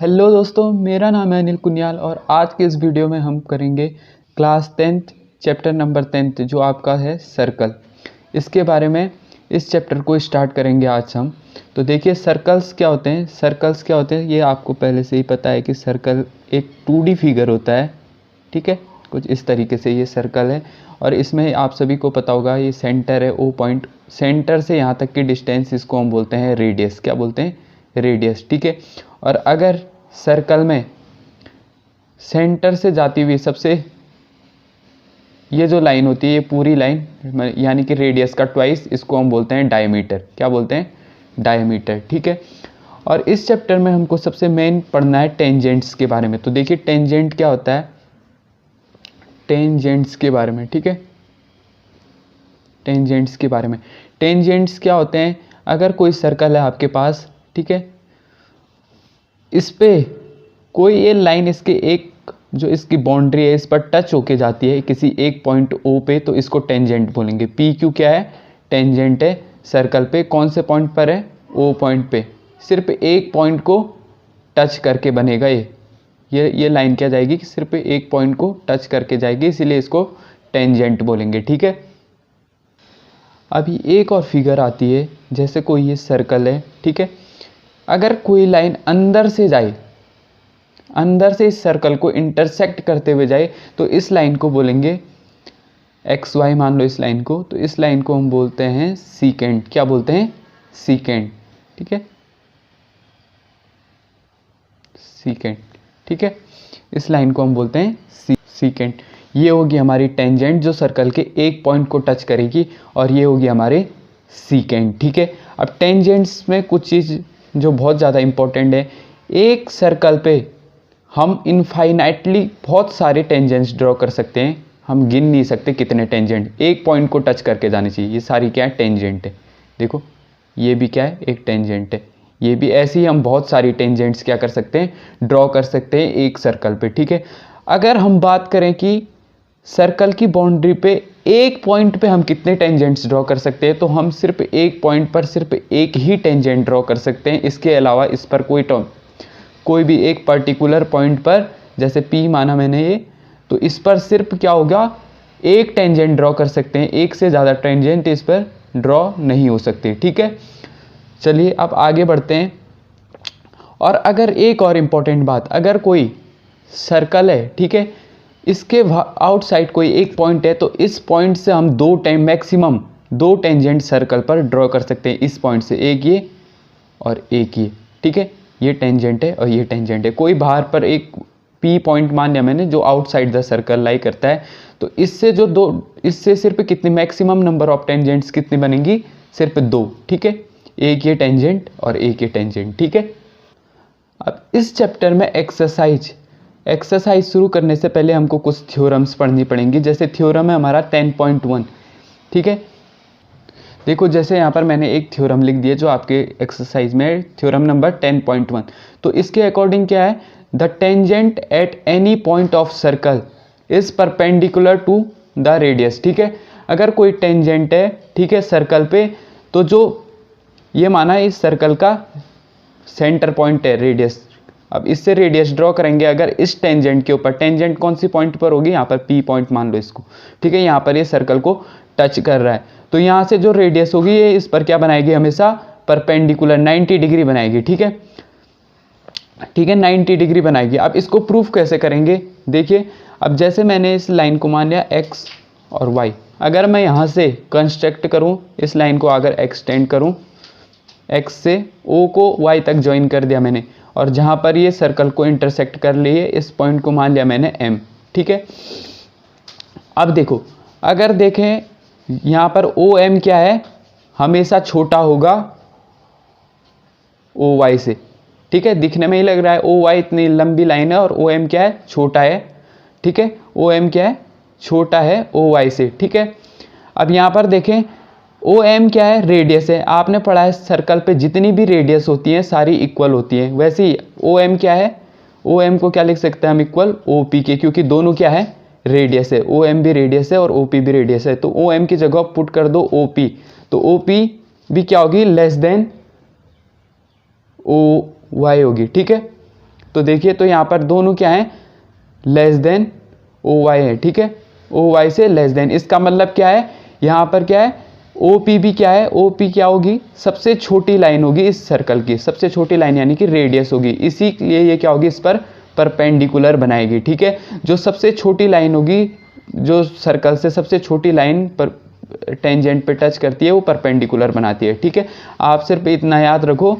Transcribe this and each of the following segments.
Hello दोस्तों, मेरा नाम है अनिल कुनियाल और आज के इस वीडियो में हम करेंगे class 10th chapter number 10th जो आपका है सर्कल। इसके बारे में इस चैप्टर को स्टार्ट करेंगे आज हम। तो देखिए सर्कल्स क्या होते हैं। सर्कल्स क्या होते हैं ये आपको पहले से ही पता है कि सर्कल एक 2D फिगर होता है, ठीक है। कुछ इस तरीके से ये सर्कल है और इसमें आप सभी को पता होगा ये सेंटर है, ओ पॉइंट। सेंटर से यहाँ तक की डिस्टेंस इसको हम बोलते हैं रेडियस। क्या बोलते हैं? रेडियस, ठीक है। और अगर सर्कल में सेंटर से जाती हुई सबसे ये जो लाइन होती है, ये पूरी लाइन यानी कि रेडियस का ट्वाइस, इसको हम बोलते हैं डायमीटर। क्या बोलते हैं? डायमीटर, ठीक है। और इस चैप्टर में हमको सबसे मेन पढ़ना है टेंजेंट्स के बारे में। तो देखिए टेंजेंट क्या होता है, टेंजेंट्स के बारे में, ठीक है। टेंजेंट्स के बारे में, टेंजेंट्स क्या होते हैं? अगर कोई सर्कल है आपके पास, ठीक है, इस पे कोई ये लाइन इसके एक जो इसकी बाउंड्री है इस पर टच होके जाती है किसी एक पॉइंट ओ पे, तो इसको टेंजेंट बोलेंगे। पी क्यू क्या है? टेंजेंट है सर्कल पे। कौन से पॉइंट पर है? ओ पॉइंट पे। सिर्फ एक पॉइंट को टच करके बनेगा ये लाइन क्या जाएगी कि सिर्फ एक पॉइंट को टच करके जाएगी, इसीलिए इसको टेंजेंट बोलेंगे, ठीक है। अभी एक और फिगर आती है, जैसे कोई ये सर्कल है, ठीक है। अगर कोई लाइन अंदर से जाए, अंदर से इस सर्कल को इंटरसेक्ट करते हुए जाए, तो इस लाइन को बोलेंगे एक्स वाई, मान लो इस लाइन को, तो इस लाइन को हम बोलते हैं सीकेंट। क्या बोलते हैं? सीकेंट, ठीक है। सीकेंट, ठीक है। इस लाइन को हम बोलते हैं सीकेंट। ये होगी हमारी टेंजेंट जो सर्कल के एक पॉइंट को टच करेगी, और ये होगी हमारे सीकेंट, ठीक है। अब टेंजेंट्स में कुछ चीज़ जो बहुत ज़्यादा इंपॉर्टेंट है, एक सर्कल पे हम इनफाइनाइटली बहुत सारे टेंजेंट्स ड्रॉ कर सकते हैं। हम गिन नहीं सकते कितने टेंजेंट एक पॉइंट को टच करके जाने चाहिए। ये सारी क्या है? टेंजेंट है। देखो ये भी क्या है? एक टेंजेंट है। ये भी ऐसे ही हम बहुत सारी टेंजेंट्स क्या कर सकते हैं? ड्रॉ कर सकते हैं एक सर्कल पे, ठीक है। अगर हम बात करें कि सर्कल की बाउंड्री पे एक पॉइंट पे हम कितने टेंजेंट्स ड्रॉ कर सकते हैं, तो हम सिर्फ एक पॉइंट पर सिर्फ एक ही टेंजेंट ड्रॉ कर सकते हैं। इसके अलावा इस पर कोई भी एक पर्टिकुलर पॉइंट पर, जैसे P माना मैंने ये, तो इस पर सिर्फ क्या होगा? एक टेंजेंट ड्रॉ कर सकते हैं। एक से ज़्यादा टेंजेंट इस पर ड्रॉ नहीं हो सकते, ठीक है। चलिए अब आगे बढ़ते हैं। और अगर एक और इम्पॉर्टेंट बात, अगर कोई सर्कल है, ठीक है, इसके आउटसाइड कोई एक पॉइंट है, तो इस पॉइंट से हम मैक्सिमम दो टेंजेंट सर्कल पर ड्रॉ कर सकते हैं। इस पॉइंट से एक ये और एक ये, ठीक है। ये टेंजेंट है और ये टेंजेंट है। कोई बाहर पर एक P पॉइंट मान लिया मैंने जो आउटसाइड द सर्कल लाई करता है, तो इससे सिर्फ कितनी मैक्सिमम नंबर ऑफ टेंजेंट्स कितनी बनेंगी? सिर्फ दो, ठीक है। एक ये टेंजेंट और एक ये टेंजेंट, ठीक है। अब इस चैप्टर में एक्सरसाइज शुरू करने से पहले हमको कुछ थ्योरम्स पढ़नी पड़ेंगी। जैसे थ्योरम है हमारा 10.1, ठीक है। देखो जैसे यहाँ पर मैंने एक थ्योरम लिख दिया जो आपके एक्सरसाइज में थ्योरम नंबर 10.1। तो इसके अकॉर्डिंग क्या है? The tangent at any point of circle is perpendicular to the radius, ठीक है। अगर कोई टेंजेंट है, ठीक है, सर्कल पे, तो जो ये माना इस सर्कल का सेंटर पॉइंट है रेडियस। अब इससे रेडियस ड्रॉ करेंगे अगर इस टेंजेंट के ऊपर। टेंजेंट कौन सी पॉइंट पर होगी? यहाँ पर P पॉइंट मान लो इसको, ठीक है। यहाँ पर ये सर्कल को टच कर रहा है, तो यहाँ से जो रेडियस होगी ये इस पर क्या बनाएगी? हमेशा परपेंडिकुलर 90 डिग्री बनाएगी, ठीक है। ठीक है, 90 डिग्री बनाएगी। अब इसको प्रूफ कैसे करेंगे? देखिए अब जैसे मैंने इस लाइन को मान लिया X और Y, अगर मैं यहाँ से कंस्ट्रक्ट करूँ, इस लाइन को अगर एक्सटेंड करूँ, X से O को Y तक ज्वाइन कर दिया मैंने, और जहाँ पर ये सर्कल को इंटरसेक्ट कर लिए इस पॉइंट को मान लिया मैंने M, ठीक है। अब देखो अगर देखें यहाँ पर OM क्या है? हमेशा छोटा होगा OY से, ठीक है। दिखने में ही लग रहा है OY इतनी लंबी लाइन है और OM क्या है? छोटा है, ठीक है। OM क्या है? छोटा है OY से, ठीक है। अब यहाँ पर देखें OM क्या है? रेडियस है। आपने पढ़ा है सर्कल पे जितनी भी रेडियस होती हैं सारी इक्वल होती हैं। वैसे ही OM क्या है? OM को क्या लिख सकते हैं हम? इक्वल OP के, क्योंकि दोनों क्या है? रेडियस है। OM भी रेडियस है और OP भी रेडियस है। तो OM की जगह पुट कर दो OP, तो OP भी क्या होगी? लेस देन OY होगी, ठीक है। तो देखिए तो यहाँ पर दोनों क्या है, लेस देन ओ वाई है, ठीक है, ओ वाई से लेस देन। इसका मतलब क्या है, यहाँ पर क्या है, ओ पी भी क्या है, ओ पी क्या होगी, सबसे छोटी लाइन होगी इस सर्कल की, सबसे छोटी लाइन यानी कि रेडियस होगी, इसीलिए ये क्या होगी, इस पर परपेंडिकुलर बनाएगी, ठीक है। जो सबसे छोटी लाइन होगी, जो सर्कल से सबसे छोटी लाइन पर टेंजेंट पे टच करती है, वो परपेंडिकुलर बनाती है, ठीक है। आप सिर्फ इतना याद रखो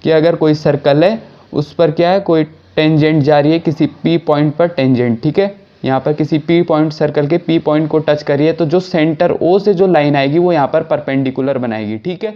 कि अगर कोई सर्कल है उस पर क्या है, कोई टेंजेंट जा रही है किसी पी पॉइंट पर टेंजेंट, ठीक है, यहाँ पर किसी पी पॉइंट, सर्कल के पी पॉइंट को टच करिए, तो जो सेंटर ओ से जो लाइन आएगी वो यहाँ पर परपेंडिकुलर बनाएगी, ठीक है।